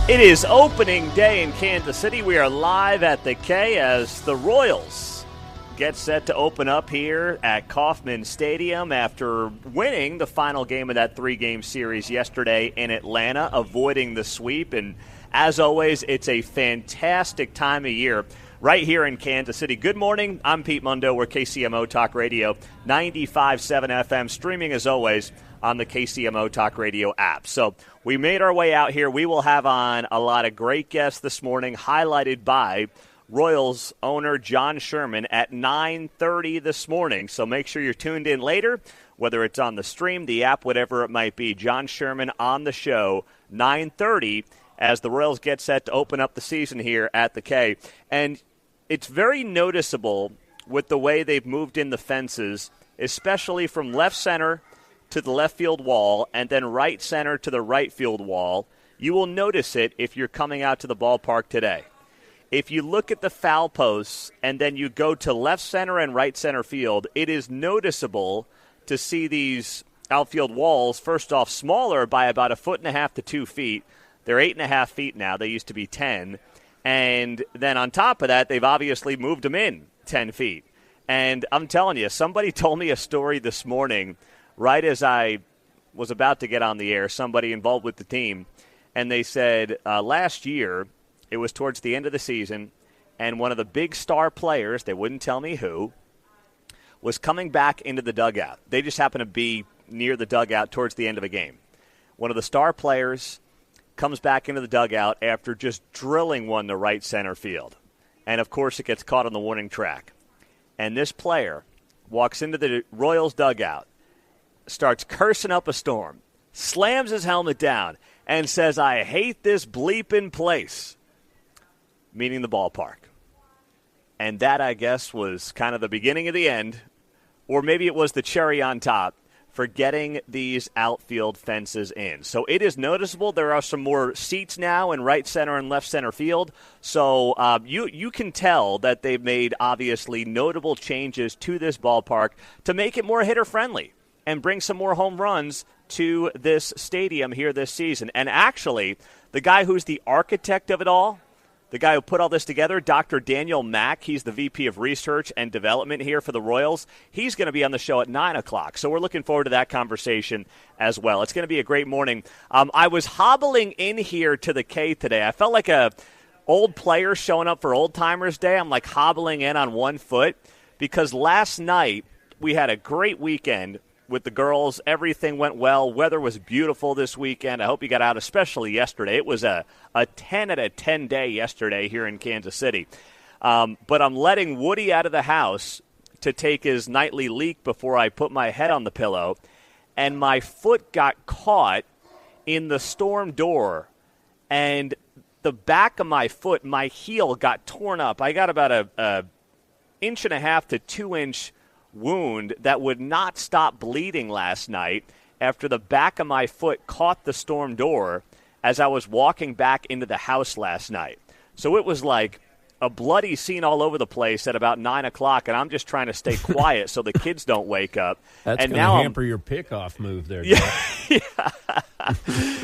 It is opening day in Kansas City. We are live at the K as the Royals get set to open up here at Kauffman Stadium after winning the final game of that three-game series yesterday in Atlanta, avoiding the sweep. And as always, it's a fantastic time of year right here in Kansas City. Good morning. I'm Pete Mundo. We're KCMO Talk Radio, 95.7 FM, streaming as always on the KCMO Talk Radio app. So we made our way out here. We will have on a lot of great guests this morning, highlighted by Royals owner John Sherman at 9:30 this morning. So make sure you're tuned in later, whether it's on the stream, the app, whatever it might be. John Sherman on the show, 9:30, as the Royals get set to open up the season here at the K. And it's very noticeable with the way they've moved in the fences, especially from left center to the left field wall and then right center to the right field wall. You will notice it if you're coming out to the ballpark today. If you look at the foul posts and then you go to left center and right center field, it is noticeable to see these outfield walls, first off, smaller by about 1.5 to 2 feet. They're 8.5 feet now. They used to be 10. And then on top of that, they've obviously moved them in 10 feet. And I'm telling you, somebody told me a story this morning right as I was about to get on the air, somebody involved with the team, and they said last year, it was towards the end of the season, and one of the big star players, they wouldn't tell me who, was coming back into the dugout. They just happened to be near the dugout towards the end of a game. One of the star players comes back into the dugout after just drilling one to right center field. And, of course, it gets caught on the warning track. And this player walks into the Royals dugout, starts cursing up a storm, slams his helmet down, and says, "I hate this bleeping place," meaning the ballpark. And that, I guess, was kind of the beginning of the end, or maybe it was the cherry on top for getting these outfield fences in. So it is noticeable. There are some more seats now in right center and left center field. So you can tell that they've made, obviously, notable changes to this ballpark to make it more hitter-friendly and bring some more home runs to this stadium here this season. And actually, the guy who's the architect of it all, the guy who put all this together, Dr. Daniel Mack, he's the VP of Research and Development here for the Royals. He's going to be on the show at 9 o'clock, so we're looking forward to that conversation as well. It's going to be a great morning. I was hobbling in here to the K today. I felt like a old player showing up for Old Timers Day. I'm like hobbling in on one foot because last night we had a great weekend with the girls. Everything went well. Weather was beautiful this weekend. I hope you got out, especially yesterday. It was a 10 out of 10 day yesterday here in Kansas City. But I'm letting Woody out of the house to take his nightly leak before I put my head on the pillow, and my foot got caught in the storm door, and the back of my foot, my heel got torn up. I got about a 1.5 to 2 inch wound that would not stop bleeding last night after the back of my foot caught the storm door as I was walking back into the house last night. So it was like a bloody scene all over the place at about 9 o'clock, and I'm just trying to stay quiet so the kids don't wake up. That's going to hamper your pickoff move there, John. Yeah,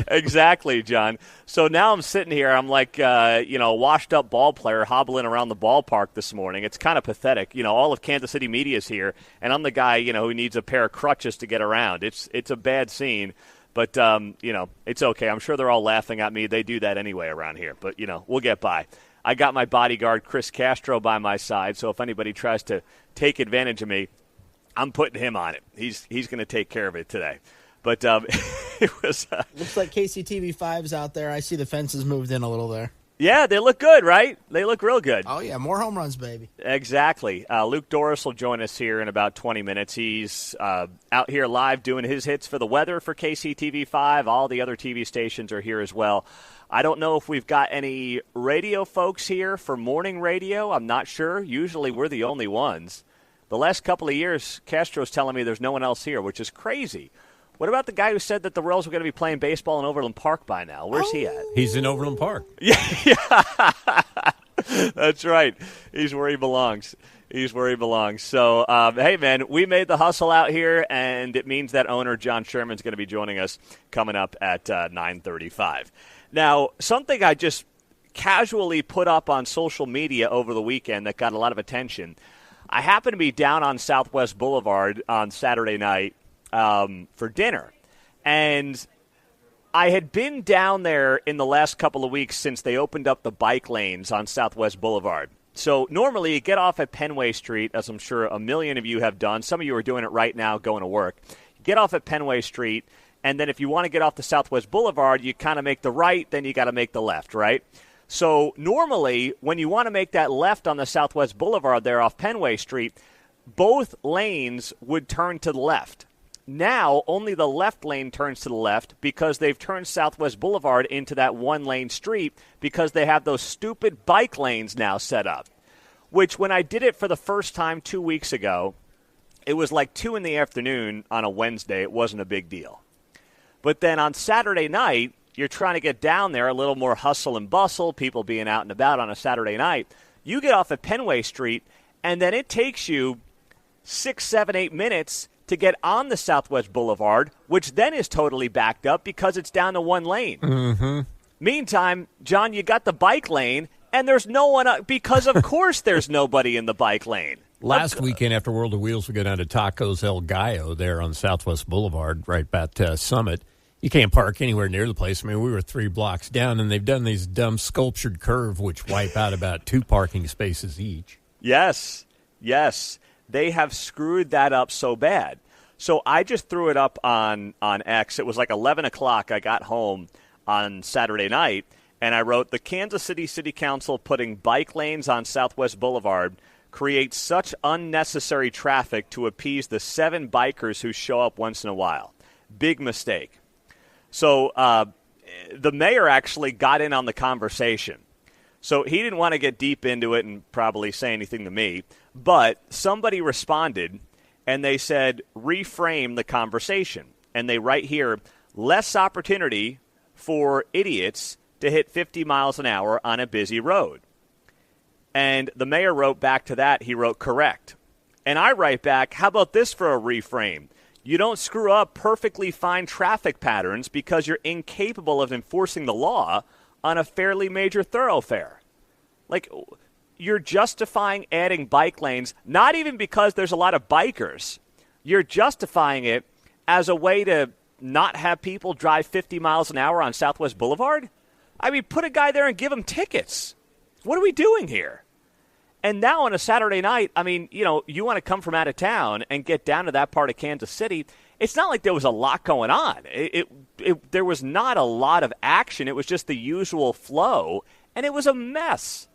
exactly, John. So now I'm sitting here. I'm like, washed-up ball player hobbling around the ballpark this morning. It's kind of pathetic. All of Kansas City media is here, and I'm the guy, who needs a pair of crutches to get around. It's a bad scene, but, it's okay. I'm sure they're all laughing at me. They do that anyway around here, but, we'll get by. I got my bodyguard, Chris Castro, by my side, so if anybody tries to take advantage of me, I'm putting him on it. He's going to take care of it today. But it was... Looks like KCTV5's out there. I see the fences moved in a little there. Yeah, they look good, right? They look real good. Oh, yeah, more home runs, baby. Exactly. Luke Doris will join us here in about 20 minutes. He's out here live doing his hits for the weather for KCTV5. All the other TV stations are here as well. I don't know if we've got any radio folks here for morning radio. I'm not sure. Usually we're the only ones. The last couple of years, Castro's telling me there's no one else here, which is crazy. What about the guy who said that the Royals were going to be playing baseball in Overland Park by now? Where's he at? He's in Overland Park. Yeah. That's right. He's where he belongs. So, hey, man, we made the hustle out here, and it means that owner John Sherman's going to be joining us coming up at 9:35. Now, something I just casually put up on social media over the weekend that got a lot of attention. I happened to be down on Southwest Boulevard on Saturday night for dinner. And I had been down there in the last couple of weeks since they opened up the bike lanes on Southwest Boulevard. So normally you get off at Penway Street, as I'm sure a million of you have done. Some of you are doing it right now going to work. You get off at Penway Street, and then if you want to get off the Southwest Boulevard, you kind of make the right, then you got to make the left, right? So normally when you want to make that left on the Southwest Boulevard there off Penway Street, both lanes would turn to the left. Now only the left lane turns to the left because they've turned Southwest Boulevard into that one-lane street because they have those stupid bike lanes now set up, which when I did it for the first time 2 weeks ago, it was like 2 in the afternoon on a Wednesday. It wasn't a big deal. But then on Saturday night, you're trying to get down there, a little more hustle and bustle, people being out and about on a Saturday night. You get off at Penway Street, and then it takes you 6, 7, 8 minutes to get on the Southwest Boulevard, which then is totally backed up because it's down to one lane. Mm-hmm. Meantime, John, you got the bike lane, and there's no one because, of course, there's nobody in the bike lane. Last weekend after World of Wheels, we go down to Tacos El Gallo there on Southwest Boulevard, right at Summit. You can't park anywhere near the place. I mean, we were 3 blocks down, and they've done these dumb sculptured curve which wipe out about 2 parking spaces each. Yes. They have screwed that up so bad. So I just threw it up on X. It was like 11 o'clock. I got home on Saturday night, and I wrote, the Kansas City City Council putting bike lanes on Southwest Boulevard creates such unnecessary traffic to appease the 7 bikers who show up once in a while. Big mistake. So the mayor actually got in on the conversation. So he didn't want to get deep into it and probably say anything to me, but somebody responded, and they said, reframe the conversation. And they write here, less opportunity for idiots to hit 50 miles an hour on a busy road. And the mayor wrote back to that, he wrote, correct. And I write back, how about this for a reframe? You don't screw up perfectly fine traffic patterns because you're incapable of enforcing the law on a fairly major thoroughfare. Like, you're justifying adding bike lanes, not even because there's a lot of bikers. You're justifying it as a way to not have people drive 50 miles an hour on Southwest Boulevard? I mean, put a guy there and give him tickets. What are we doing here? And now on a Saturday night, I mean, you know, you want to come from out of town and get down to that part of Kansas City. It's not like there was a lot going on. There was not a lot of action. It was just the usual flow, and it was a mess.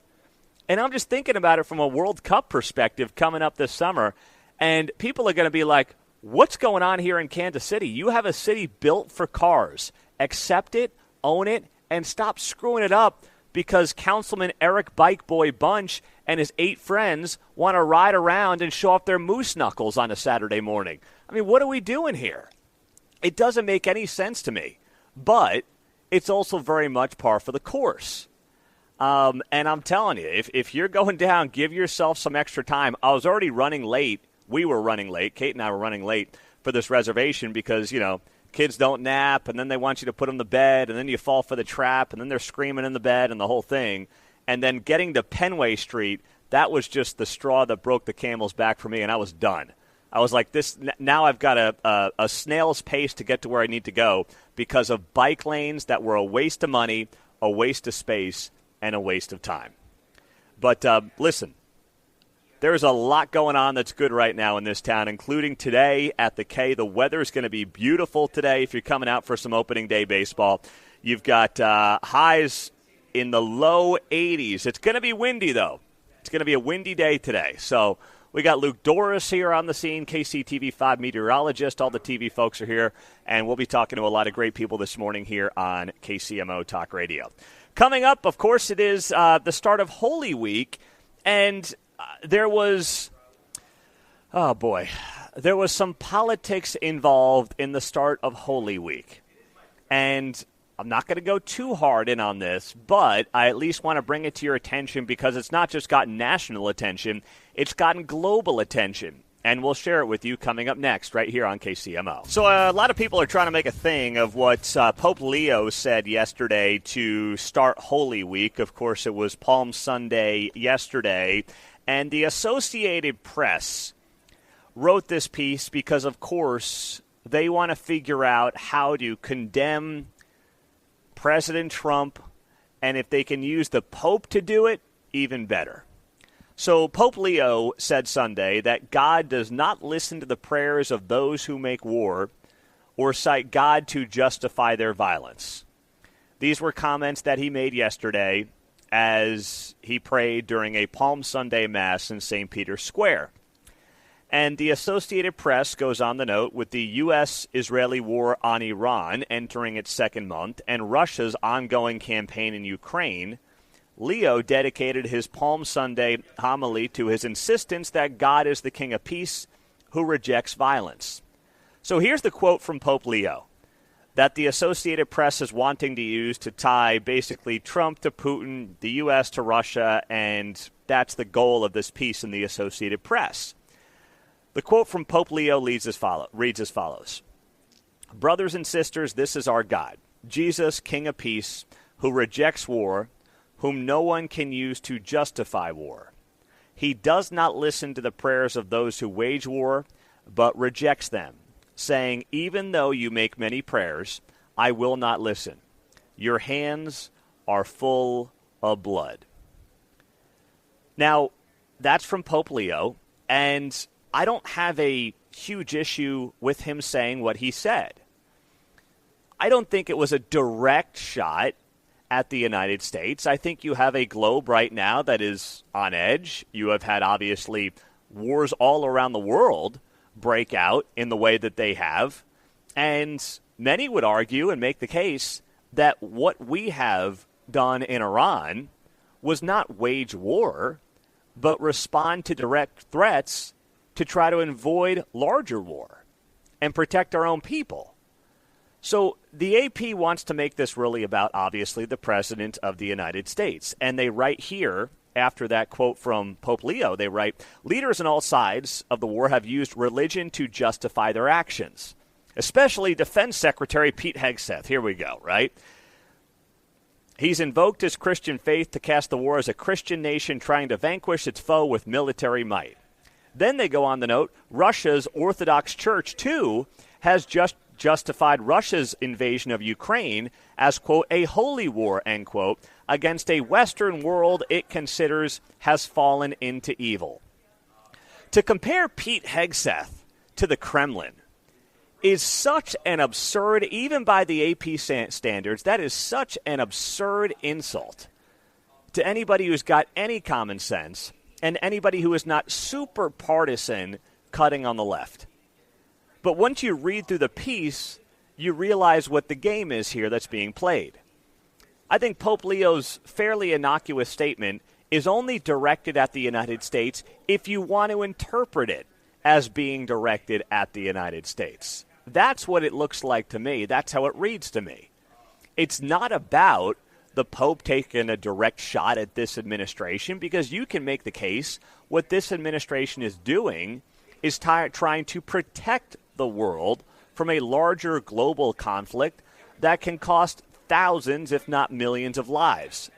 And I'm just thinking about it from a World Cup perspective coming up this summer, and people are going to be like, what's going on here in Kansas City? You have a city built for cars. Accept it, own it, and stop screwing it up because Councilman Eric Bike Boy Bunch and his 8 friends want to ride around and show off their moose knuckles on a Saturday morning. I mean, what are we doing here? It doesn't make any sense to me, but it's also very much par for the course. And I'm telling you, if you're going down, give yourself some extra time. I was already running late. We were running late. Kate and I were running late for this reservation because, you know, kids don't nap, and then they want you to put them to bed, and then you fall for the trap, and then they're screaming in the bed and the whole thing. And then getting to Penway Street, that was just the straw that broke the camel's back for me, and I was done. I was like, this. Now I've got a snail's pace to get to where I need to go because of bike lanes that were a waste of money, a waste of space, and a waste of time. But listen, there's a lot going on that's good right now in this town, including today at the K. The weather is going to be beautiful today if you're coming out for some opening day baseball. You've got highs in the low 80s. It's going to be windy, though. It's going to be a windy day today. So we got Luke Doris here on the scene, KCTV5 meteorologist. All the TV folks are here, and we'll be talking to a lot of great people this morning here on KCMO Talk Radio. Coming up, of course, it is the start of Holy Week, and there was some politics involved in the start of Holy Week. And I'm not going to go too hard in on this, but I at least want to bring it to your attention because it's not just gotten national attention, it's gotten global attention. And we'll share it with you coming up next right here on KCMO. So a lot of people are trying to make a thing of what Pope Leo said yesterday to start Holy Week. Of course, it was Palm Sunday yesterday. And the Associated Press wrote this piece because, of course, they want to figure out how to condemn President Trump. And if they can use the Pope to do it, even better. So Pope Leo said Sunday that God does not listen to the prayers of those who make war or cite God to justify their violence. These were comments that he made yesterday as he prayed during a Palm Sunday Mass in St. Peter's Square. And the Associated Press goes on to note, with the U.S.-Israeli war on Iran entering its second month and Russia's ongoing campaign in Ukraine, Leo dedicated his Palm Sunday homily to his insistence that God is the King of Peace who rejects violence. So here's the quote from Pope Leo that the Associated Press is wanting to use to tie basically Trump to Putin, the U.S. to Russia, and that's the goal of this piece in the Associated Press. The quote from Pope Leo reads as follows. Brothers and sisters, this is our God, Jesus, King of Peace, who rejects war, whom no one can use to justify war. He does not listen to the prayers of those who wage war, but rejects them, saying, even though you make many prayers, I will not listen. Your hands are full of blood. Now, that's from Pope Leo, and I don't have a huge issue with him saying what he said. I don't think it was a direct shot at the United States. I think you have a globe right now that is on edge. You have had, obviously, wars all around the world break out in the way that they have. And many would argue and make the case that what we have done in Iran was not wage war, but respond to direct threats to try to avoid larger war and protect our own people. So the AP wants to make this really about, obviously, the President of the United States. And they write here, after that quote from Pope Leo, they write, leaders on all sides of the war have used religion to justify their actions, especially Defense Secretary Pete Hegseth. Here we go, right? He's invoked his Christian faith to cast the war as a Christian nation trying to vanquish its foe with military might. Then they go on to note, Russia's Orthodox Church, too, has just justified Russia's invasion of Ukraine as, quote, a holy war, end quote, against a Western world it considers has fallen into evil. To compare Pete Hegseth to the Kremlin is such an absurd, even by the AP standards, that is such an absurd insult to anybody who's got any common sense and anybody who is not super partisan cutting on the left. But once you read through the piece, you realize what the game is here that's being played. I think Pope Leo's fairly innocuous statement is only directed at the United States if you want to interpret it as being directed at the United States. That's what it looks like to me. That's how it reads to me. It's not about the Pope taking a direct shot at this administration, because you can make the case what this administration is doing is trying to protect the world from a larger global conflict that can cost thousands, if not millions, of lives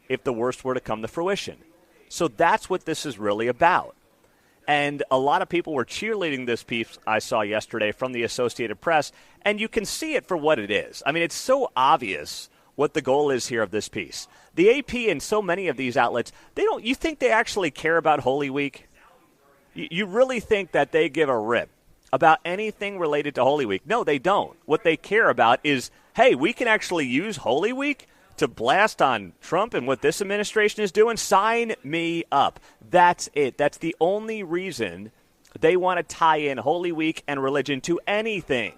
if the worst were to come to fruition. So that's what this is really about. And a lot of people were cheerleading this piece I saw yesterday from the Associated Press, and you can see it for what it is. I mean, it's so obvious what the goal is here of this piece. The AP and so many of these outlets, you think they actually care about Holy Week? You really think that they give a rip about anything related to Holy Week? No, they don't. What they care about is, hey, we can actually use Holy Week to blast on Trump and what this administration is doing. Sign me up. That's it. That's the only reason they want to tie in Holy Week and religion to anything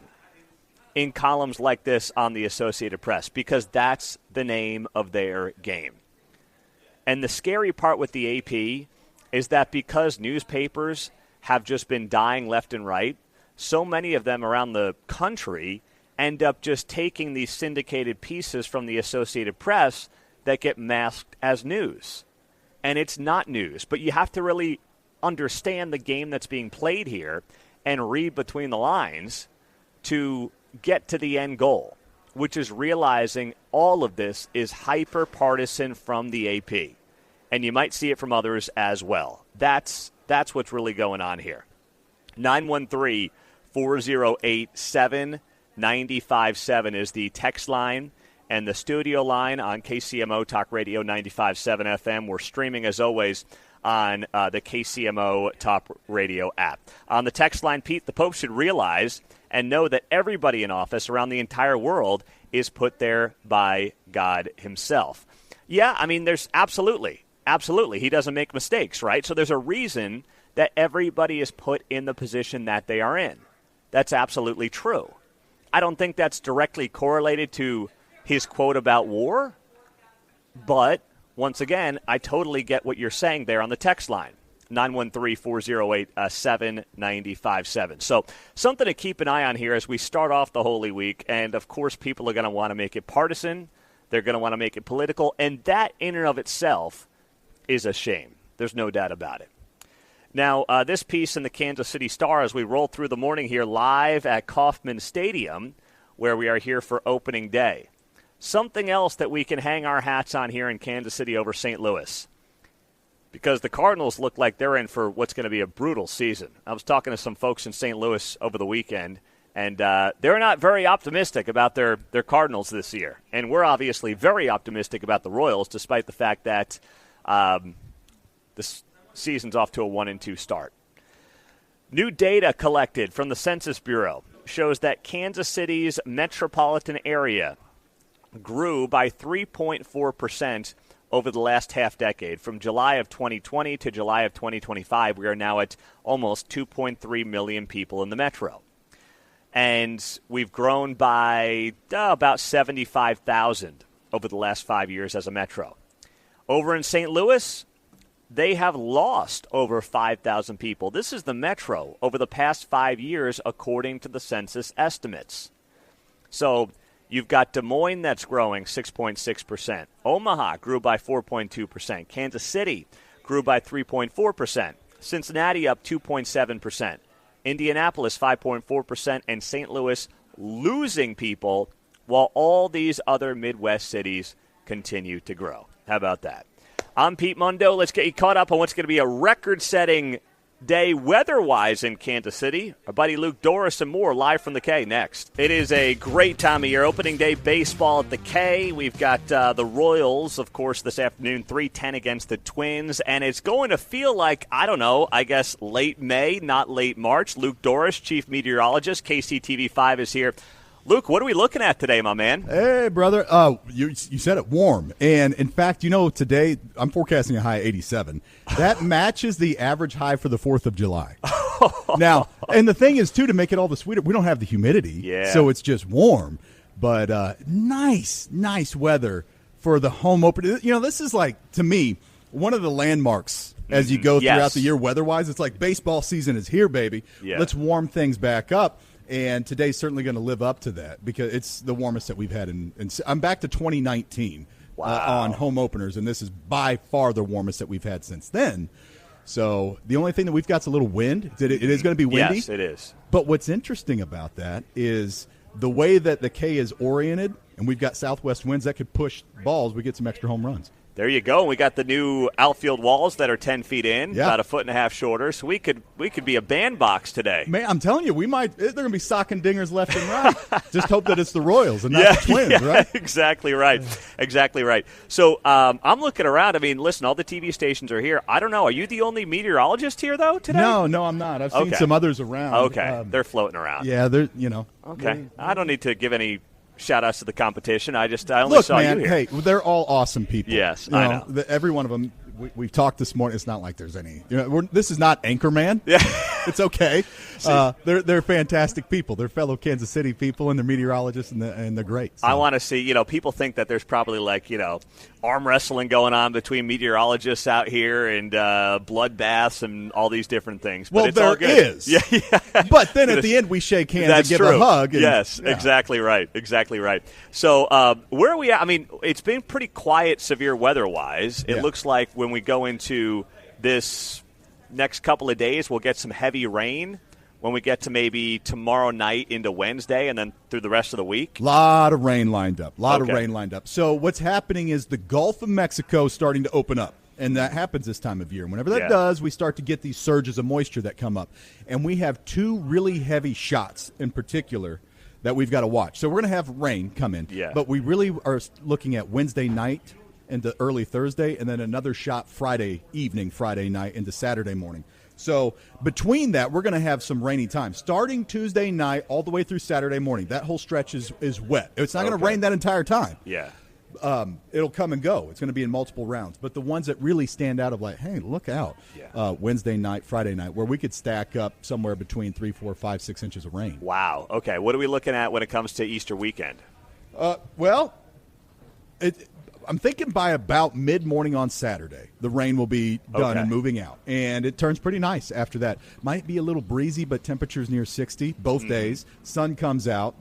in columns like this on the Associated Press, because that's the name of their game. And the scary part with the AP is that because newspapers have just been dying left and right, so many of them around the country end up just taking these syndicated pieces from the Associated Press that get masked as news. And it's not news, but you have to really understand the game that's being played here and read between the lines to get to the end goal, which is realizing all of this is hyper-partisan from the AP. And you might see it from others as well. That's what's really going on here. 913-408-7957 is the text line and the studio line on KCMO Talk Radio 95.7 FM. We're streaming, as always, on the KCMO Talk Radio app. On the text line, Pete, the Pope should realize and know that everybody in office around the entire world is put there by God himself. Yeah, I mean, there's absolutely. He doesn't make mistakes, right? So there's a reason that everybody is put in the position that they are in. That's absolutely true. I don't think that's directly correlated to his quote about war, but once again, I totally get what you're saying there on the text line, 913-408-7957. So something to keep an eye on here as we start off the Holy Week, and of course people are going to want to make it partisan, they're going to want to make it political, and that in and of itself is a shame. There's no doubt about it. Now, this piece in the Kansas City Star as we roll through the morning here live at Kauffman Stadium, where we are here for opening day. Something else that we can hang our hats on here in Kansas City over St. Louis, because the Cardinals look like they're in for what's going to be a brutal season. I was talking to some folks in St. Louis over the weekend, and they're not very optimistic about their Cardinals this year. And we're obviously very optimistic about the Royals, despite the fact that this season's off to a 1-2 start. New data collected from the Census Bureau shows that Kansas City's metropolitan area grew by 3.4% over the last half-decade. From July of 2020 to July of 2025, we are now at almost 2.3 million people in the metro. And we've grown by about 75,000 over the last 5 years as a metro. Over in St. Louis, they have lost over 5,000 people. This is the metro over the past 5 years, according to the census estimates. So you've got Des Moines that's growing 6.6%. Omaha grew by 4.2%. Kansas City grew by 3.4%. Cincinnati up 2.7%. Indianapolis 5.4%. And St. Louis losing people while all these other Midwest cities continue to grow. How about that? I'm Pete Mundo. Let's get you caught up on what's going to be a record-setting day weather-wise in Kansas City. Our buddy Luke Doris and more live from the K next. It is a great time of year. Opening day baseball at the K. We've got the Royals, of course, this afternoon, 3:10 against the Twins. And it's going to feel like, I don't know, I guess late May, not late March. Luke Doris, chief meteorologist, KCTV5 is here. Luke, what are we looking at today, my man? Hey, brother. You said it, warm. And, in fact, today I'm forecasting a high of 87. That matches the average high for the 4th of July. Now, and the thing is, too, to make it all the sweeter, we don't have the humidity, so it's just warm. But nice weather for the home opener. This is like, to me, one of the landmarks as you go throughout the year weather-wise. It's like baseball season is here, baby. Yeah. Let's warm things back up. And today's certainly going to live up to that because it's the warmest that we've had I'm back to 2019 on home openers, and this is by far the warmest that we've had since then. So the only thing that we've got is a little wind. It is going to be windy. Yes, it is. But what's interesting about that is the way that the K is oriented, and we've got southwest winds that could push balls. We get some extra home runs. There you go. We got the new outfield walls that are 10 feet in, about a foot and a half shorter. So we could be a bandbox today. Man, I'm telling you, they're going to be socking dingers left and right. Just hope that it's the Royals and not the Twins, right? Exactly right. Exactly right. So I'm looking around. I mean, listen, all the TV stations are here. I don't know. Are you the only meteorologist here, though, today? No, I'm not. I've seen some others around. Okay. They're floating around. Yeah, they're. Okay. I don't need to give any shout-outs to the competition. I only saw you here. Hey, they're all awesome people. Yes, I know. Every one of them, we've talked this morning. It's not like there's any. This is not Anchorman. Yeah. It's okay. They're fantastic people. They're fellow Kansas City people, and they're meteorologists, and they're great. So. I want to see, people think that there's probably arm wrestling going on between meteorologists out here and bloodbaths and all these different things. But it's all good. Is. Yeah. But then at the end, we shake hands and give a hug. Yes, exactly right. Exactly right. So where are we at? I mean, it's been pretty quiet, severe weather-wise. It looks like when we go into this next couple of days we'll get some heavy rain when we get to maybe tomorrow night into Wednesday and then through the rest of the week? Lot of rain lined up. So what's happening is the Gulf of Mexico is starting to open up. And that happens this time of year. Whenever that does, we start to get these surges of moisture that come up. And we have two really heavy shots in particular that we've got to watch. So we're going to have rain come in. Yeah. But we really are looking at Wednesday night into early Thursday, and then another shot Friday night into Saturday morning. So between that, we're going to have some rainy time. Starting Tuesday night all the way through Saturday morning, that whole stretch is wet. It's not going to rain that entire time. Yeah. It'll come and go. It's going to be in multiple rounds. But the ones that really stand out of like, hey, look out, Wednesday night, Friday night, where we could stack up somewhere between 3, 4, 5, 6 inches of rain. Wow. Okay. What are we looking at when it comes to Easter weekend? I'm thinking by about mid-morning on Saturday, the rain will be done and moving out. And it turns pretty nice after that. Might be a little breezy, but temperatures near 60 both days. Sun comes out.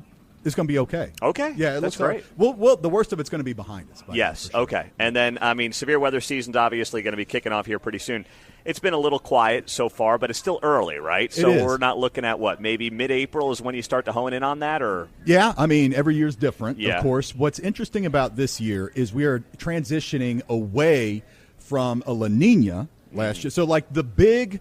It's going to be okay. Okay. Yeah, that's great. Well, the worst of it's going to be behind us. Yes. Sure. Okay. And then, severe weather season's obviously going to be kicking off here pretty soon. It's been a little quiet so far, but it's still early, right? So we're not looking at maybe mid-April is when you start to hone in on that, or? Yeah. Every year's different, of course. What's interesting about this year is we are transitioning away from a La Nina last year. So, like the big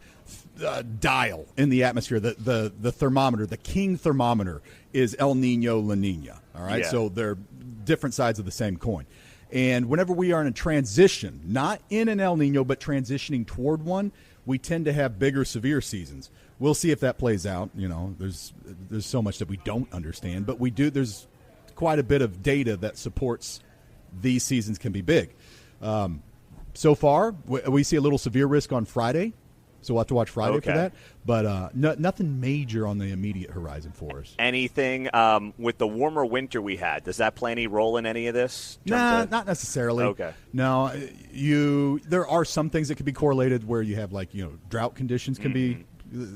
dial in the atmosphere, the thermometer, the king thermometer is El Nino, La Nina. All right, so they're different sides of the same coin. And whenever we are in a transition, not in an El Nino, but transitioning toward one, we tend to have bigger, severe seasons. We'll see if that plays out. There's so much that we don't understand, but we do. There's quite a bit of data that supports these seasons can be big. So far, we see a little severe risk on Friday. So we'll have to watch Friday for that. But nothing major on the immediate horizon for us. Anything with the warmer winter we had, does that play any role in any of this? Nah, not necessarily. Okay. No, there are some things that could be correlated where you have drought conditions can be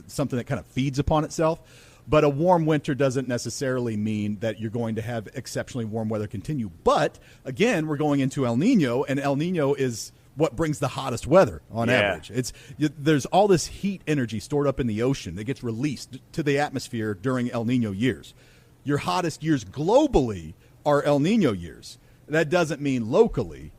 something that kind of feeds upon itself. But a warm winter doesn't necessarily mean that you're going to have exceptionally warm weather continue. But, again, we're going into El Nino, and El Nino is what brings the hottest weather on average. There's all this heat energy stored up in the ocean that gets released to the atmosphere during El Nino years. Your hottest years globally are El Nino years. That doesn't mean locally,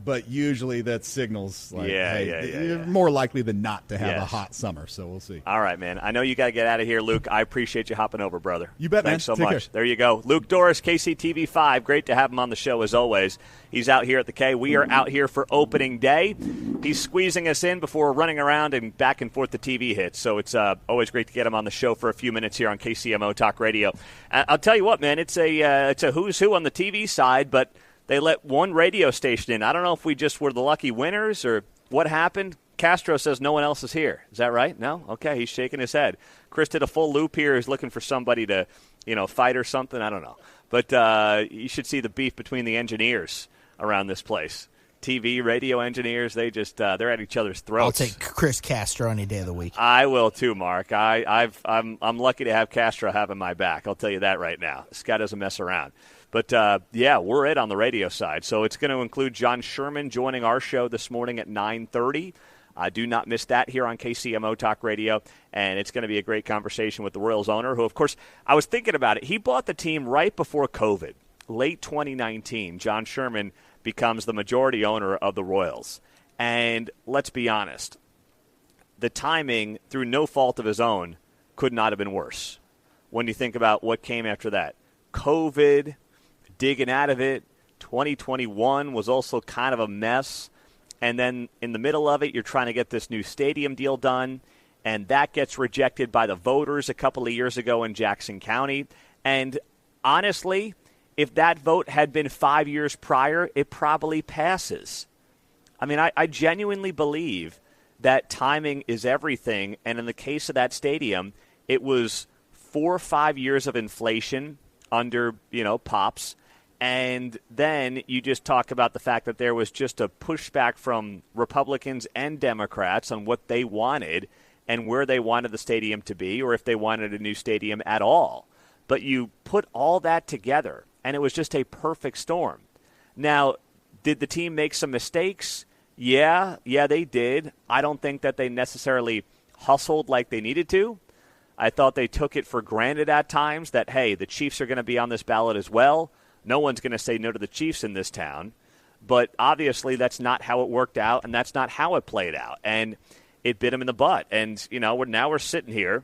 but usually that signals you're more likely than not to have a hot summer, so we'll see. All right, man. I know you got to get out of here, Luke. I appreciate you hopping over, brother. You bet, Thanks man. so much. Care. There you go. Luke Doris, KCTV5. Great to have him on the show as always. He's out here at the K. We are out here for opening day. He's squeezing us in before running around and back and forth the TV hits. So it's always great to get him on the show for a few minutes here on KCMO Talk Radio. I'll tell you what, man. It's a who's who on the TV side, but they let one radio station in. I don't know if we just were the lucky winners or what happened. Castro says no one else is here. Is that right? No? Okay, he's shaking his head. Chris did a full loop here. He's looking for somebody to, fight or something. I don't know. But you should see the beef between the engineers around this place. TV, radio engineers, they're at each other's throats. I'll take Chris Castro any day of the week. I will too, Mark. I'm lucky to have Castro having my back. I'll tell you that right now. This guy doesn't mess around. But, we're it on the radio side. So it's going to include John Sherman joining our show this morning at 9:30. Do not miss that here on KCMO Talk Radio. And it's going to be a great conversation with the Royals owner, who, of course, I was thinking about it. He bought the team right before COVID, late 2019. John Sherman becomes the majority owner of the Royals. And let's be honest, the timing, through no fault of his own, could not have been worse when you think about what came after that. COVID, digging out of it. 2021 was also kind of a mess. And then in the middle of it, you're trying to get this new stadium deal done, and that gets rejected by the voters a couple of years ago in Jackson County. And honestly, if that vote had been 5 years prior, it probably passes. I mean, I genuinely believe that timing is everything. And in the case of that stadium, it was 4 or 5 years of inflation under, Pops. And then you just talk about the fact that there was just a pushback from Republicans and Democrats on what they wanted and where they wanted the stadium to be, or if they wanted a new stadium at all. But you put all that together, and it was just a perfect storm. Now, did the team make some mistakes? Yeah, they did. I don't think that they necessarily hustled like they needed to. I thought they took it for granted at times that, hey, the Chiefs are going to be on this ballot as well. No one's going to say no to the Chiefs in this town. But obviously that's not how it worked out, and that's not how it played out. And it bit them in the butt. And, now we're sitting here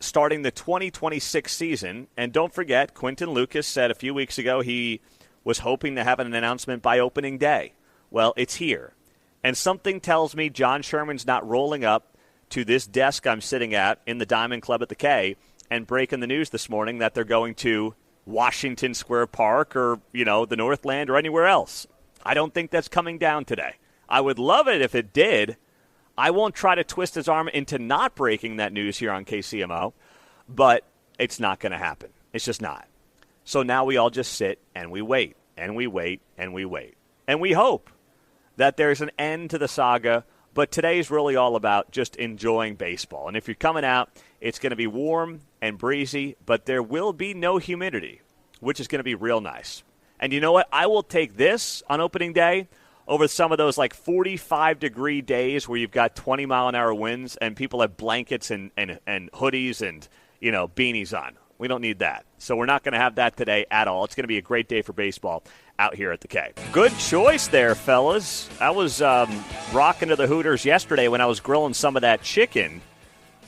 starting the 2026 season. And don't forget, Quinton Lucas said a few weeks ago he was hoping to have an announcement by opening day. Well, it's here. And something tells me John Sherman's not rolling up to this desk I'm sitting at in the Diamond Club at the K and breaking the news this morning that they're going to Washington Square Park or, the Northland or anywhere else. I don't think that's coming down today. I would love it if it did. I won't try to twist his arm into not breaking that news here on KCMO, but it's not going to happen. It's just not. So now we all just sit and we wait and we wait and we wait. And we hope that there's an end to the saga. But today's really all about just enjoying baseball. And if you're coming out, it's going to be warm and breezy, but there will be no humidity, which is going to be real nice. And you know what? I will take this on opening day over some of those 45-degree days where you've got 20-mile-an-hour winds and people have blankets and hoodies and, beanies on. We don't need that. So we're not going to have that today at all. It's going to be a great day for baseball out here at the K. Good choice there, fellas. I was rocking to the Hooters yesterday when I was grilling some of that chicken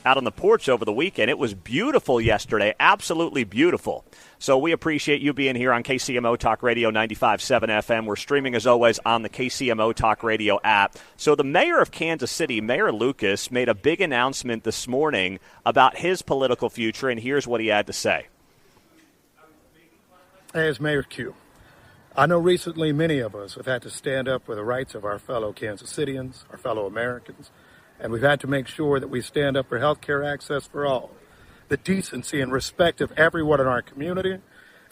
out on the porch over the weekend. It was beautiful yesterday, absolutely beautiful. So we appreciate you being here on KCMO Talk Radio 95.7 FM. We're streaming, as always, on the KCMO Talk Radio app. So the mayor of Kansas City, Mayor Lucas, made a big announcement this morning about his political future, and here's what he had to say. As Mayor Q, I know recently many of us have had to stand up for the rights of our fellow Kansas Cityans, our fellow Americans, and we've had to make sure that we stand up for health care access for all, the decency and respect of everyone in our community,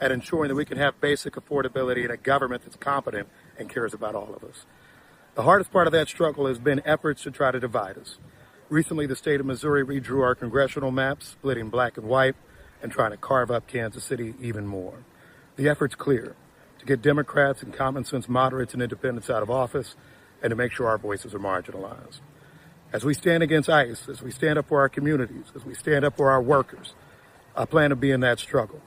and ensuring that we can have basic affordability in a government that's competent and cares about all of us. The hardest part of that struggle has been efforts to try to divide us. Recently, the state of Missouri redrew our congressional maps, splitting black and white, and trying to carve up Kansas City even more. The effort's clear: to get Democrats and common sense moderates and independents out of office, and to make sure our voices are marginalized. As we stand against ICE, as we stand up for our communities, as we stand up for our workers, I plan to be in that struggle.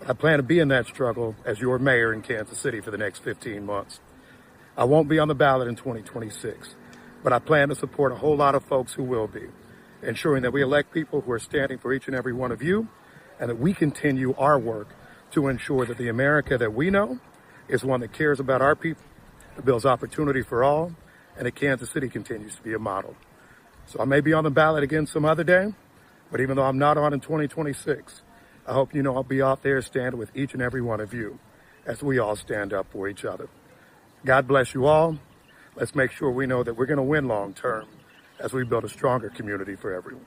I plan to be in that struggle as your mayor in Kansas City for the next 15 months. I won't be on the ballot in 2026, but I plan to support a whole lot of folks who will be, ensuring that we elect people who are standing for each and every one of you, and that we continue our work to ensure that the America that we know is one that cares about our people, that builds opportunity for all, and that Kansas City continues to be a model. So I may be on the ballot again some other day, but even though I'm not on in 2026, I hope you know I'll be out there standing with each and every one of you as we all stand up for each other. God bless you all. Let's make sure we know that we're going to win long term as we build a stronger community for everyone.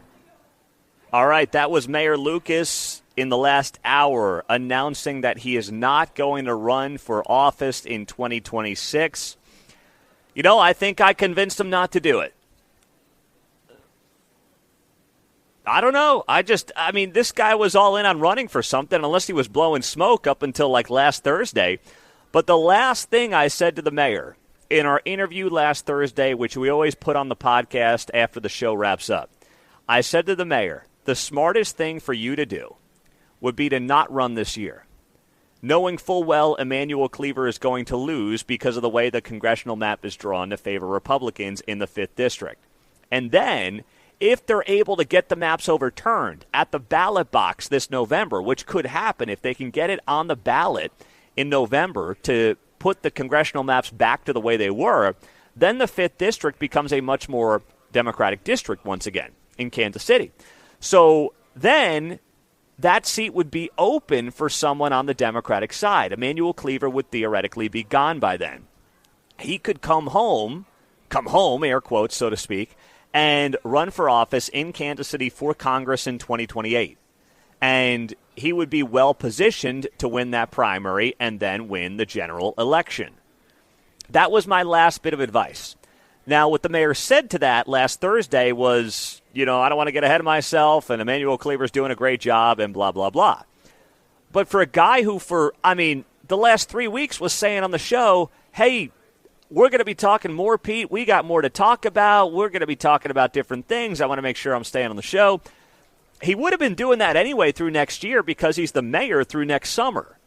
All right, that was Mayor Lucas in the last hour announcing that he is not going to run for office in 2026. I think I convinced him not to do it. I don't know. This guy was all in on running for something, unless he was blowing smoke up until last Thursday. But the last thing I said to the mayor in our interview last Thursday, which we always put on the podcast after the show wraps up, I said to the mayor, the smartest thing for you to do would be to not run this year, knowing full well Emanuel Cleaver is going to lose because of the way the congressional map is drawn to favor Republicans in the 5th District. And then, if they're able to get the maps overturned at the ballot box this November, which could happen if they can get it on the ballot in November to put the congressional maps back to the way they were, then the 5th District becomes a much more Democratic district once again in Kansas City. So then that seat would be open for someone on the Democratic side. Emanuel Cleaver would theoretically be gone by then. He could come home, air quotes, so to speak, and run for office in Kansas City for Congress in 2028. And he would be well-positioned to win that primary and then win the general election. That was my last bit of advice. Now, what the mayor said to that last Thursday was, I don't want to get ahead of myself, and Emanuel Cleaver's doing a great job, and blah, blah, blah. But for a guy who the last 3 weeks was saying on the show, hey, we're going to be talking more, Pete. We got more to talk about. We're going to be talking about different things. I want to make sure I'm staying on the show. He would have been doing that anyway through next year because he's the mayor through next summer.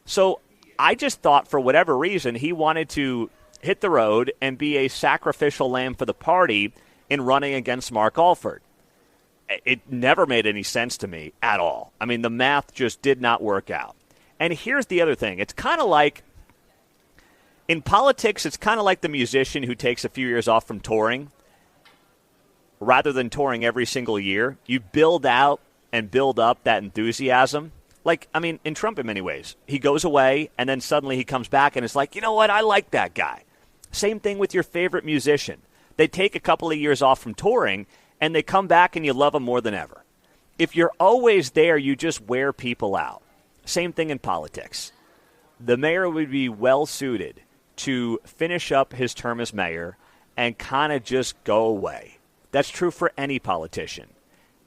So I just thought for whatever reason he wanted to hit the road and be a sacrificial lamb for the party in running against Mark Alford. It never made any sense to me at all. I mean, the math just did not work out. And here's the other thing. It's kind of like, in politics, it's kind of like the musician who takes a few years off from touring. Rather than touring every single year, you build out and build up that enthusiasm. Like, I mean, in Trump in many ways. He goes away, and then suddenly he comes back, and it's like, you know what, I like that guy. Same thing with your favorite musician. They take a couple of years off from touring, and they come back, and you love them more than ever. If you're always there, you just wear people out. Same thing in politics. The mayor would be well-suited to finish up his term as mayor and kind of just go away. That's true for any politician.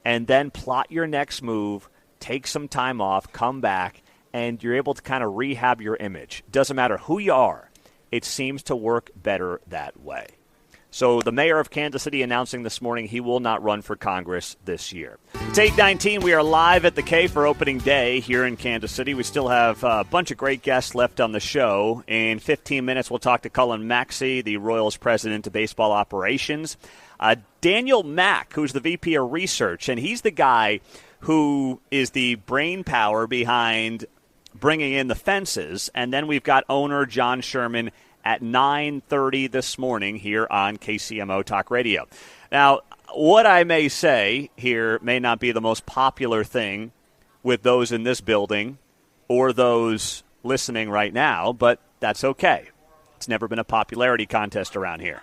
And then plot your next move, take some time off, come back, and you're able to kind of rehab your image. Doesn't matter who you are. It seems to work better that way. So the mayor of Kansas City announcing this morning he will not run for Congress this year. It's 8:19. We are live at the K for opening day here in Kansas City. We still have a bunch of great guests left on the show. In 15 minutes, we'll talk to Cullen Maxey, the Royals president of baseball operations. Daniel Mack, who's the VP of research, and he's the guy who is the brain power behind bringing in the fences. And then we've got owner John Sherman at 9:30 this morning here on KCMO Talk Radio. Now, what I may say here may not be the most popular thing with those in this building or those listening right now, but that's okay. It's never been a popularity contest around here.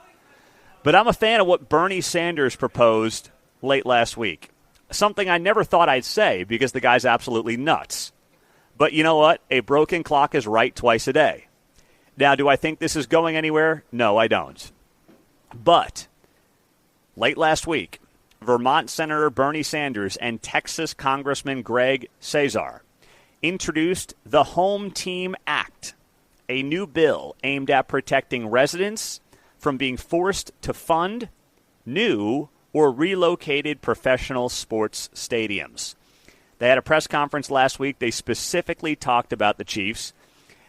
But I'm a fan of what Bernie Sanders proposed late last week. Something I never thought I'd say because the guy's absolutely nuts. But you know what? A broken clock is right twice a day. Now, do I think this is going anywhere? No, I don't. But late last week, Vermont Senator Bernie Sanders and Texas Congressman Greg Cesar introduced the Home Team Act, a new bill aimed at protecting residents from being forced to fund new or relocated professional sports stadiums. They had a press conference last week. They specifically talked about the Chiefs.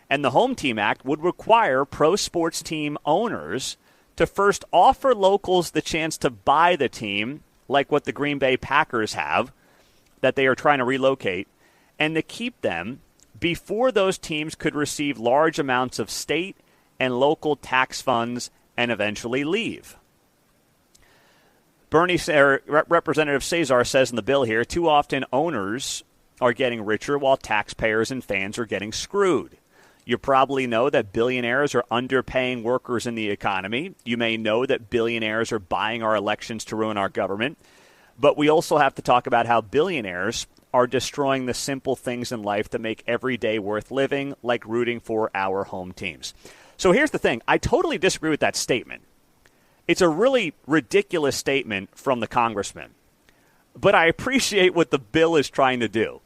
And the Home Team Act would require pro sports team owners to first offer locals the chance to buy the team, like what the Green Bay Packers have, that they are trying to relocate, and to keep them before those teams could receive large amounts of state and local tax funds and eventually leave. Representative Cesar says in the bill here, too often owners are getting richer while taxpayers and fans are getting screwed. You probably know that billionaires are underpaying workers in the economy. You may know that billionaires are buying our elections to ruin our government. But we also have to talk about how billionaires are destroying the simple things in life that make every day worth living, like rooting for our home teams. So here's the thing. I totally disagree with that statement. It's a really ridiculous statement from the congressman. But I appreciate what the bill is trying to do.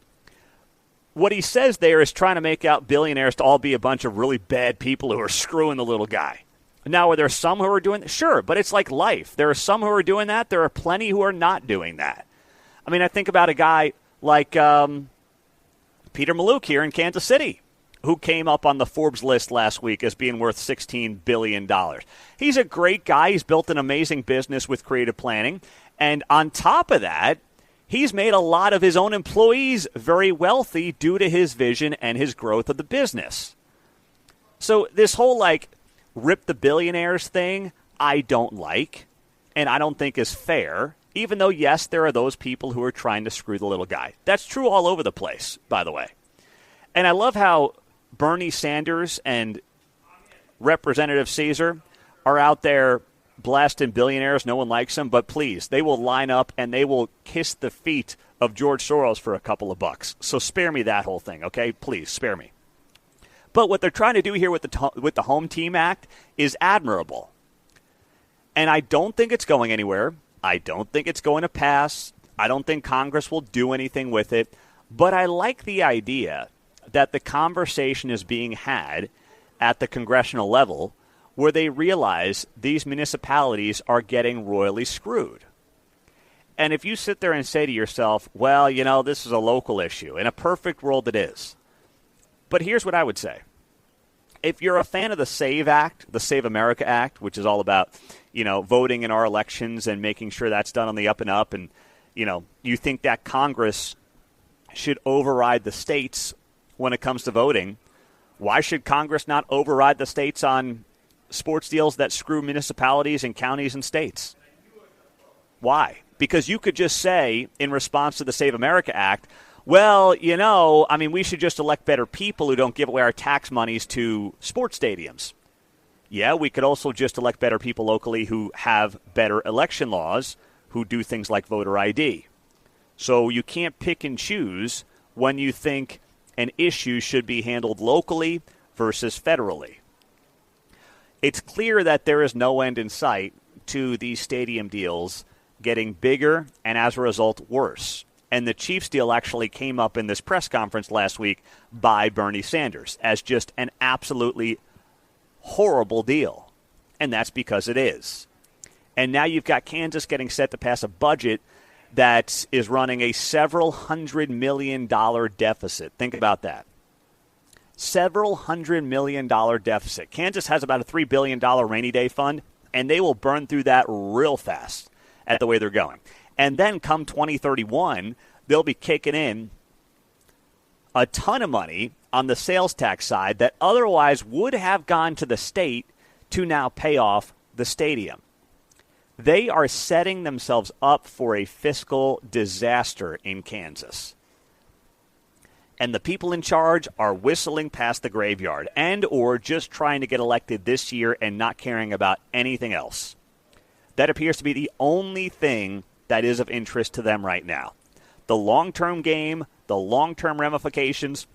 What he says there is trying to make out billionaires to all be a bunch of really bad people who are screwing the little guy. Now, are there some who are doing that? Sure, but it's like life. There are some who are doing that. There are plenty who are not doing that. I mean, I think about a guy like Peter Mallouk here in Kansas City, who came up on the Forbes list last week as being worth $16 billion. He's a great guy. He's built an amazing business with creative planning. And on top of that, he's made a lot of his own employees very wealthy due to his vision and his growth of the business. So this whole, like, rip the billionaires thing, I don't like, and I don't think is fair, even though, yes, there are those people who are trying to screw the little guy. That's true all over the place, by the way. And I love how Bernie Sanders and Representative Cesar are out there blasting billionaires. No one likes them, but please, they will line up and they will kiss the feet of George Soros for a couple of bucks. So spare me that whole thing, okay? Please, spare me. But what they're trying to do here with the Home Team Act is admirable. And I don't think it's going anywhere. I don't think it's going to pass. I don't think Congress will do anything with it. But I like the idea that the conversation is being had at the congressional level where they realize these municipalities are getting royally screwed. And if you sit there and say to yourself, well, this is a local issue, in a perfect world it is. But here's what I would say. If you're a fan of the SAVE Act, the Save America Act, which is all about, voting in our elections and making sure that's done on the up and up, and, you think that Congress should override the states when it comes to voting, why should Congress not override the states on sports deals that screw municipalities and counties and states? Why? Because you could just say, in response to the Save America Act, well, we should just elect better people who don't give away our tax monies to sports stadiums. Yeah, we could also just elect better people locally who have better election laws, who do things like voter ID. So you can't pick and choose when you think an issue should be handled locally versus federally. It's clear that there is no end in sight to these stadium deals getting bigger and, as a result, worse. And the Chiefs deal actually came up in this press conference last week by Bernie Sanders as just an absolutely horrible deal. And that's because it is. And now you've got Kansas getting set to pass a budget that is running a several $100 million deficit. Think about that. Several $100 million deficit. Kansas has about a $3 billion rainy day fund, and they will burn through that real fast at the way they're going. And then come 2031, they'll be kicking in a ton of money on the sales tax side that otherwise would have gone to the state to now pay off the stadium. They are setting themselves up for a fiscal disaster in Kansas. And the people in charge are whistling past the graveyard and or just trying to get elected this year and not caring about anything else. That appears to be the only thing that is of interest to them right now. The long-term game, the long-term ramifications,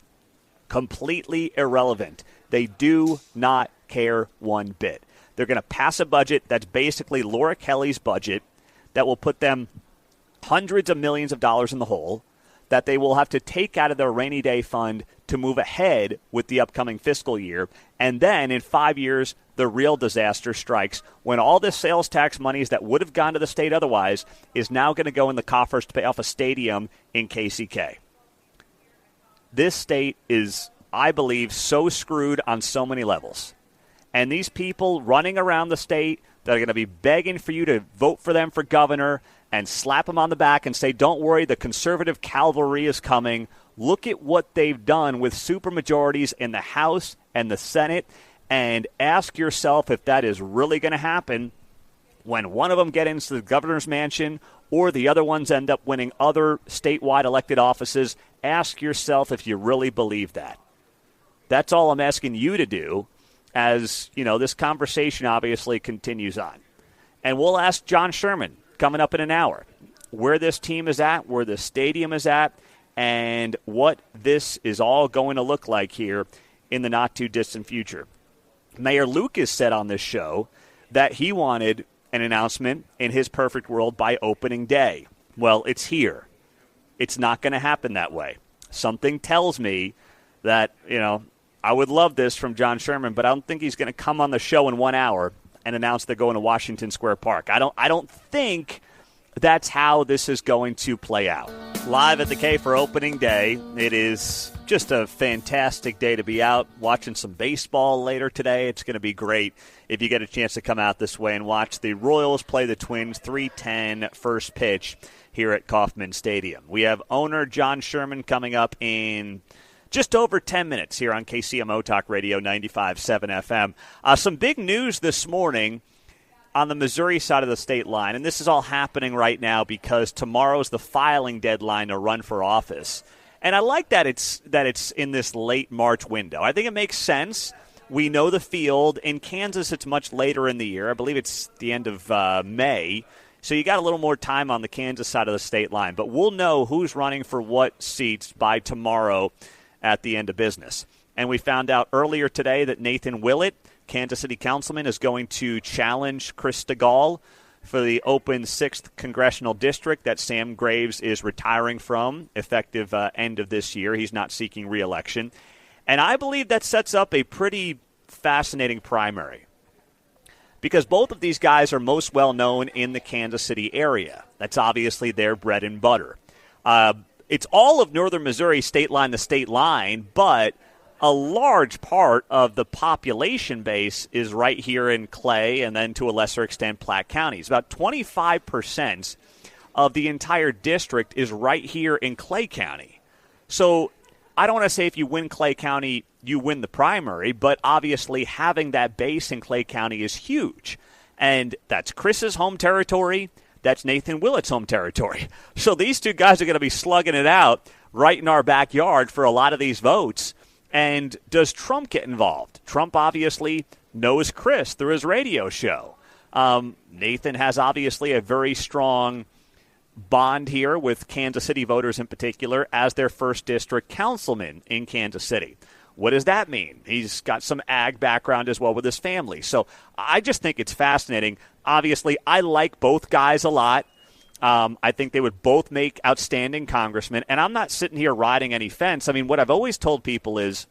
completely irrelevant. They do not care one bit. They're going to pass a budget that's basically Laura Kelly's budget that will put them hundreds of millions of dollars in the hole, that they will have to take out of their rainy day fund to move ahead with the upcoming fiscal year. And then in 5 years, the real disaster strikes when all this sales tax monies that would have gone to the state otherwise is now going to go in the coffers to pay off a stadium in KCK. This state is, I believe, so screwed on so many levels. And these people running around the state that are going to be begging for you to vote for them for governor and slap them on the back and say, don't worry, the conservative cavalry is coming. Look at what they've done with supermajorities in the House and the Senate, and ask yourself if that is really going to happen when one of them gets into the governor's mansion or the other ones end up winning other statewide elected offices. Ask yourself if you really believe that. That's all I'm asking you to do. As, this conversation obviously continues on. And we'll ask John Sherman coming up in an hour where this team is at, where the stadium is at, and what this is all going to look like here in the not-too-distant future. Mayor Lucas said on this show that he wanted an announcement in his perfect world by opening day. Well, it's here. It's not going to happen that way. Something tells me that, I would love this from John Sherman, but I don't think he's going to come on the show in 1 hour and announce they're going to Washington Square Park. I don't think that's how this is going to play out. Live at the K for opening day. It is just a fantastic day to be out watching some baseball later today. It's going to be great if you get a chance to come out this way and watch the Royals play the Twins 3:10 first pitch here at Kauffman Stadium. We have owner John Sherman coming up in just over 10 minutes here on KCMO Talk Radio 95.7 FM. Some big news this morning on the Missouri side of the state line, and this is all happening right now because tomorrow's the filing deadline to run for office. And I like that it's in this late March window. I think it makes sense. We know the field. In Kansas, it's much later in the year. I believe it's the end of May. So you got a little more time on the Kansas side of the state line. But we'll know who's running for what seats by tomorrow at the end of business. And we found out earlier today that Nathan Willett, Kansas City Councilman, is going to challenge Chris Stigall for the open 6th Congressional District that Sam Graves is retiring from effective end of this year. He's not seeking re-election. And I believe that sets up a pretty fascinating primary. because both of these guys are most well known in the Kansas City area. That's obviously their bread and butter. It's all of northern Missouri, state line to state line, but a large part of the population base is right here in Clay and then to a lesser extent Platte counties. About 25% of the entire district is right here in Clay County. So I don't want to say if you win Clay County, you win the primary, but obviously having that base in Clay County is huge. And that's Chris's home territory. That's Nathan Willett's home territory. So these two guys are going to be slugging it out right in our backyard for a lot of these votes. And does Trump get involved? Trump obviously knows Chris through his radio show. Nathan has obviously a very strong bond here with Kansas City voters in particular as their first district councilman in Kansas City. What does that mean? He's got some ag background as well with his family. So I just think it's fascinating. Obviously, I like both guys a lot. I think they would both make outstanding congressmen. And I'm not sitting here riding any fence. I mean, what I've always told people is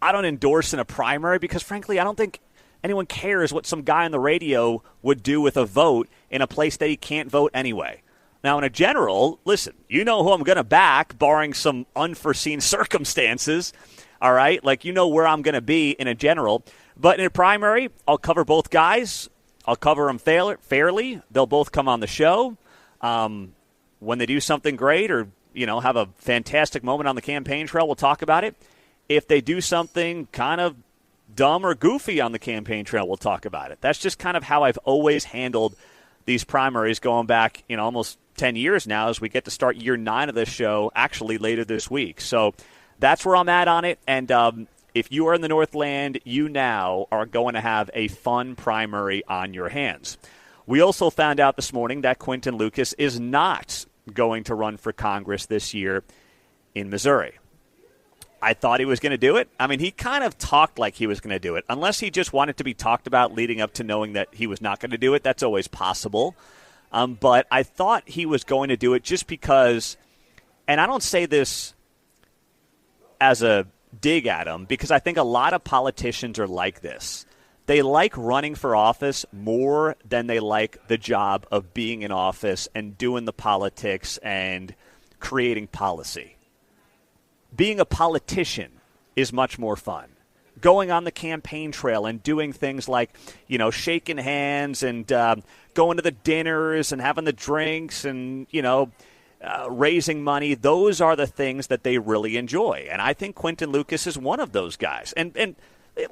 I don't endorse in a primary because, frankly, I don't think anyone cares what some guy on the radio would do with a vote in a place that he can't vote anyway. Now, in a general, listen, you know who I'm going to back, barring some unforeseen circumstances, all right? Like, you know where I'm going to be in a general. But in a primary, I'll cover both guys. I'll cover them fairly. They'll both come on the show. When they do something great or, have a fantastic moment on the campaign trail, we'll talk about it. If they do something kind of dumb or goofy on the campaign trail, we'll talk about it. That's just kind of how I've always handled these primaries going back, almost 10 years now as we get to start year 9 of this show actually later this week. So that's where I'm at on it. And if you are in the Northland, you now are going to have a fun primary on your hands. We also found out this morning that Quinton Lucas is not going to run for Congress this year in Missouri. I thought he was going to do it. I mean, he kind of talked like he was going to do it, unless he just wanted to be talked about leading up to knowing that he was not going to do it. That's always possible. But I thought he was going to do it just because, and I don't say this as a dig at him, because I think a lot of politicians are like this. They like running for office more than they like the job of being in office and doing the politics and creating policy. Being a politician is much more fun. Going on the campaign trail and doing things like, shaking hands and going to the dinners and having the drinks and, raising money, those are the things that they really enjoy. And I think Quinton Lucas is one of those guys. And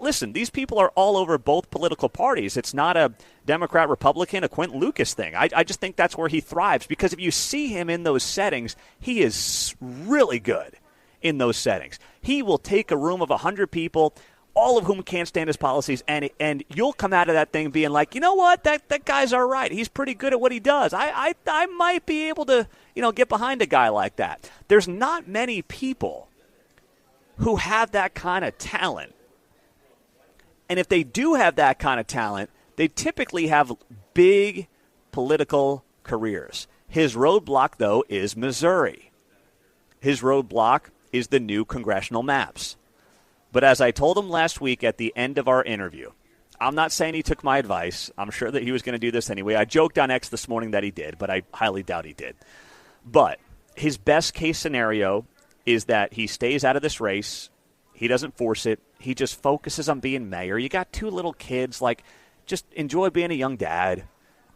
listen, these people are all over both political parties. It's not a Democrat-Republican, a Quinton Lucas thing. I just think that's where he thrives, because if you see him in those settings, he is really good in those settings. He will take a room of 100 people, all of whom can't stand his policies, and you'll come out of that thing being like, you know what, that guy's all right. He's pretty good at what he does. I might be able to, get behind a guy like that. There's not many people who have that kind of talent. And if they do have that kind of talent, they typically have big political careers. His roadblock, though, is Missouri. His roadblock is the new congressional maps. But as I told him last week at the end of our interview, I'm not saying he took my advice. I'm sure that he was going to do this anyway. I joked on X this morning that he did, but I highly doubt he did. But his best case scenario is that he stays out of this race. He doesn't force it. He just focuses on being mayor. You got 2 little kids. Just enjoy being a young dad.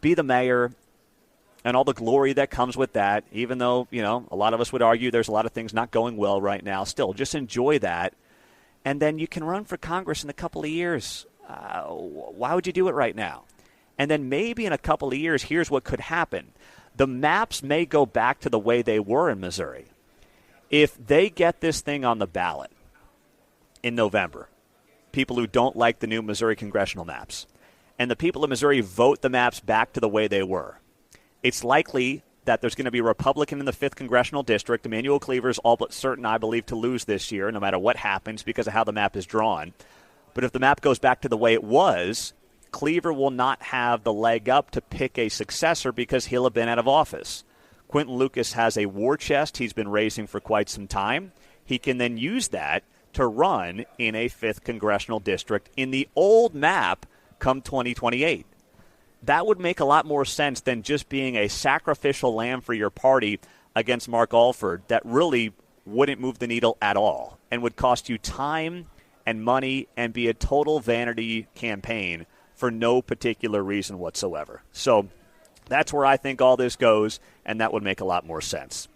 Be the mayor and all the glory that comes with that, even though, a lot of us would argue there's a lot of things not going well right now. Still, just enjoy that. And then you can run for Congress in a couple of years. Why would you do it right now? And then maybe in a couple of years, here's what could happen. The maps may go back to the way they were in Missouri. If they get this thing on the ballot in November, people who don't like the new Missouri congressional maps, and the people of Missouri vote the maps back to the way they were, it's likely that there's going to be a Republican in the 5th Congressional District. Emmanuel Cleaver is all but certain, I believe, to lose this year, no matter what happens, because of how the map is drawn. But if the map goes back to the way it was, Cleaver will not have the leg up to pick a successor because he'll have been out of office. Quinton Lucas has a war chest he's been raising for quite some time. He can then use that to run in a 5th Congressional District in the old map come 2028. That would make a lot more sense than just being a sacrificial lamb for your party against Mark Alford that really wouldn't move the needle at all and would cost you time and money and be a total vanity campaign for no particular reason whatsoever. So that's where I think all this goes, and that would make a lot more sense.